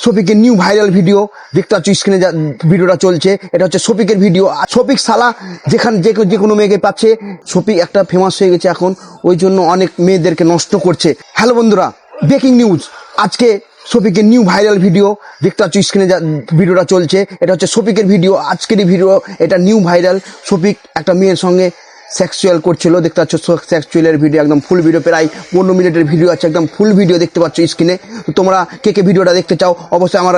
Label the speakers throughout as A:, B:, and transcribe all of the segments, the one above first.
A: শফিকের new viral video দেখতে পাচ্ছ স্ক্রিনে ভিডিওটা চলছে। এটা হচ্ছে শফিকের ভিডিও। শফিক সালা যে কোনো মেয়েকে পাচ্ছে। শফিক একটা ফেমাস হয়ে গেছে এখন, ওই জন্য অনেক মেয়েদেরকে নষ্ট করছে। হ্যালো বন্ধুরা, ব্রেকিং নিউজ। আজকে শফিকের নিউ ভাইরাল ভিডিও দেখতে পাচ্ছ স্ক্রিনে ভিডিওটা চলছে। এটা হচ্ছে শফিকের ভিডিও, আজকেরই ভিডিও। এটা নিউ ভাইরাল। শফিক একটা মেয়ের সঙ্গে সেক্সুয়াল করছিল, দেখতে পাচ্ছ সেক্সুয়ালের ভিডিও, একদম ফুল ভিডিও, প্রায় 15 মিনিটের ভিডিও আছে, একদম ফুল ভিডিও দেখতে পাচ্ছ স্ক্রিনে। তো তোমরা কে ভিডিওটা দেখতে চাও অবশ্যই আমার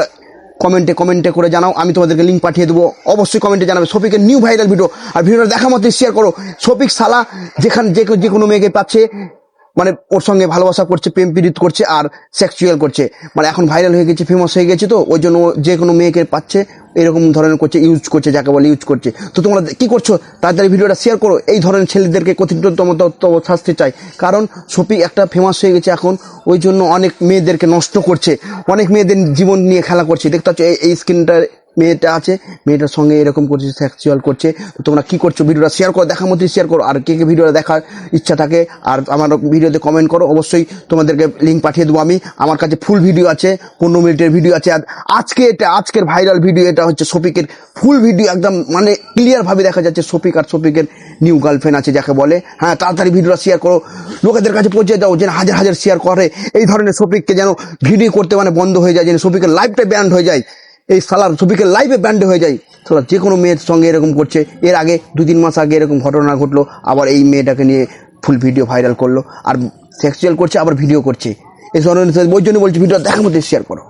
A: কমেন্টে করে জানাও, আমি তোমাদেরকে লিঙ্ক পাঠিয়ে দেবো, অবশ্যই কমেন্টে জানাবে। শফিকের নিউ ভাইরাল ভিডিও, আর ভিডিওটা দেখা মাত্রই শেয়ার করো। শফিক সালা যে কোনো মেয়েকে পাচ্ছে, মানে ওর সঙ্গে ভালোবাসা করছে, প্রেম পীড়িত করছে আর সেক্সুয়াল করছে। মানে এখন ভাইরাল হয়ে গেছে, ফেমাস হয়ে গেছে, তো ওই জন্য যে কোনো মেয়েকে পাচ্ছে, এরকম ধরনের করছে, ইউজ করছে, যাকে বলে ইউজ করছে। তো তোমরা কি করছো, তাড়াতাড়ি ভিডিওটা শেয়ার করো। এই ধরনের ছেলেদেরকে কঠিনতম শাস্তি চাই, কারণ শফিক একটা ফেমাস হয়ে গেছে এখন, ওই জন্য অনেক মেয়েদেরকে নষ্ট করছে, অনেক মেয়েদের জীবন নিয়ে খেলা করছে। দেখতে পাচ্ছ এই স্ক্রিনটা মেয়েটা আছে, মেয়েটার সঙ্গে এরকম করছে, সেক্সুয়াল করছে। তো তোমরা কি করছো, ভিডিওটা শেয়ার করো, দেখার মধ্যে শেয়ার করো। আর কে ভিডিওটা দেখার ইচ্ছা থাকে আর আমার ভিডিওতে কমেন্ট করো, অবশ্যই তোমাদেরকে লিঙ্ক পাঠিয়ে দেবো আমি। আমার কাছে ফুল ভিডিও আছে, 15 মিনিটের ভিডিও আছে। আর আজকের ভাইরাল ভিডিও এটা হচ্ছে শফিকের ফুল ভিডিও, একদম মানে ক্লিয়ার ভাবে দেখা যাচ্ছে শফিক আর শফিকের নিউ গার্লফ্রেন্ড আছে, যাকে বলে। হ্যাঁ, তাড়াতাড়ি ভিডিওটা শেয়ার করো, লোকেদের কাছে পৌঁছে দাও, যেন হাজার শেয়ার করে। এই ধরনের শফিককে যেন ভিডিও করতে মানে বন্ধ হয়ে যায়, যেন শফিকের লাইফটা ব্যান্ড হয়ে যায়, এই সালার শফিকের লাইফে ব্যান্ড হয়ে যায়। সালা যে কোনো মেয়ের সঙ্গে এরকম করছে। এর আগে 2-3 মাস আগে এরকম ঘটনা ঘটলো, আবার এই মেয়েটাকে নিয়ে ফুল ভিডিও ভাইরাল করলো, আর সেক্সুয়াল করছে, আবার ভিডিও করছে। এই ধরনের, ওই জন্য বলছি ভিডিও দেখার মধ্যে শেয়ার করো।